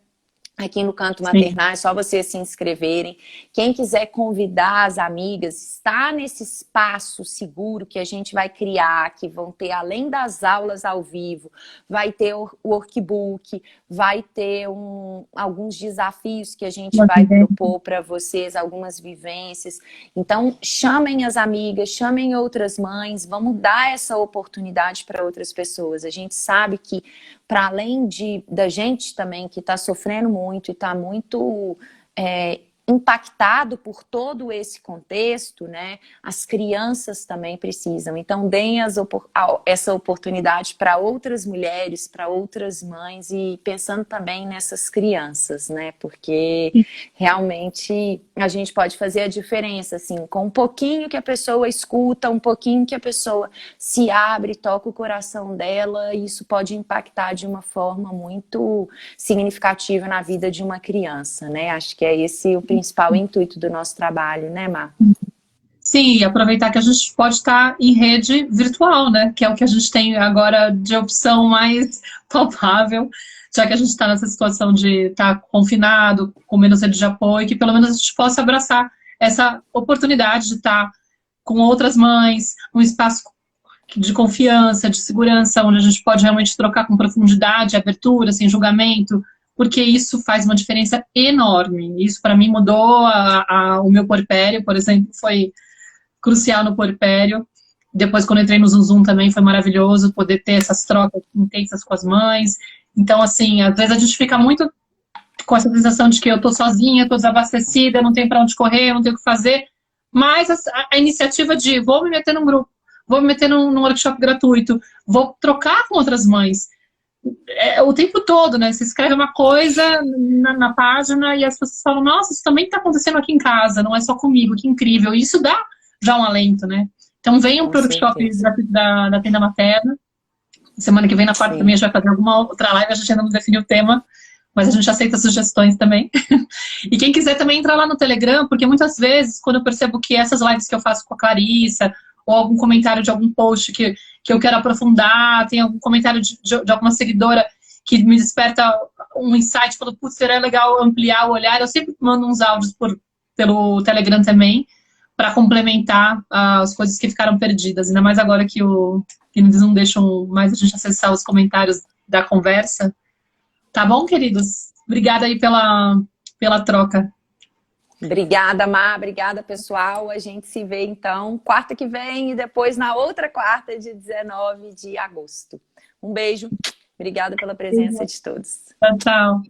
aqui no Canto Maternal, é só vocês se inscreverem. Quem quiser convidar as amigas, está nesse espaço seguro que a gente vai criar, que vão ter, além das aulas ao vivo, vai ter o workbook, vai ter alguns desafios que a gente vai propor para vocês, algumas vivências. Então, chamem as amigas, chamem outras mães, vamos dar essa oportunidade para outras pessoas. A gente sabe que, para além da gente também que está sofrendo muito e está muito impactado por todo esse contexto, né? As crianças também precisam. Então, deem essa oportunidade para outras mulheres, para outras mães e pensando também nessas crianças, né? Porque realmente a gente pode fazer a diferença, assim, com um pouquinho que a pessoa escuta, um pouquinho que a pessoa se abre, toca o coração dela, e isso pode impactar de uma forma muito significativa na vida de uma criança, né? Acho que é esse o principal intuito do nosso trabalho, né, Mar? Sim, e aproveitar que a gente pode estar em rede virtual, né? Que é o que a gente tem agora de opção mais palpável, já que a gente está nessa situação de estar confinado, com menos rede de apoio, que pelo menos a gente possa abraçar essa oportunidade de estar com outras mães, um espaço de confiança, de segurança, onde a gente pode realmente trocar com profundidade, abertura, sem julgamento, porque isso faz uma diferença enorme. Isso, para mim, mudou o meu puerpério, por exemplo, foi crucial no puerpério. Depois, quando eu entrei no Zoom também, foi maravilhoso poder ter essas trocas intensas com as mães. Então, assim, às vezes a gente fica muito com essa sensação de que eu tô sozinha, tô desabastecida, não tenho para onde correr, não tenho o que fazer. Mas a iniciativa de vou me meter num grupo, vou me meter num workshop gratuito, vou trocar com outras mães, o tempo todo, né? Você escreve uma coisa na página e as pessoas falam, nossa, isso também está acontecendo aqui em casa, não é só comigo, que incrível. E isso dá já um alento, né? Então venham para o workshop da Tenda Materna. Semana que vem, na quarta, também a gente vai fazer alguma outra live, a gente ainda não definiu o tema, mas a gente aceita sugestões também. E quem quiser também entrar lá no Telegram, porque muitas vezes, quando eu percebo que essas lives que eu faço com a Clarissa, ou algum comentário de algum post que eu quero aprofundar, tem algum comentário de alguma seguidora que me desperta um insight, falando, putz, seria legal ampliar o olhar, eu sempre mando uns áudios pelo Telegram também, para complementar as coisas que ficaram perdidas. Ainda mais agora que eles não deixam mais a gente acessar os comentários da conversa. Tá bom, queridos? Obrigada aí pela troca. Obrigada, Má. Obrigada, pessoal. A gente se vê, então, quarta que vem e depois na outra quarta de 19 de agosto. Um beijo. Obrigada pela presença de todos. Tchau, tchau.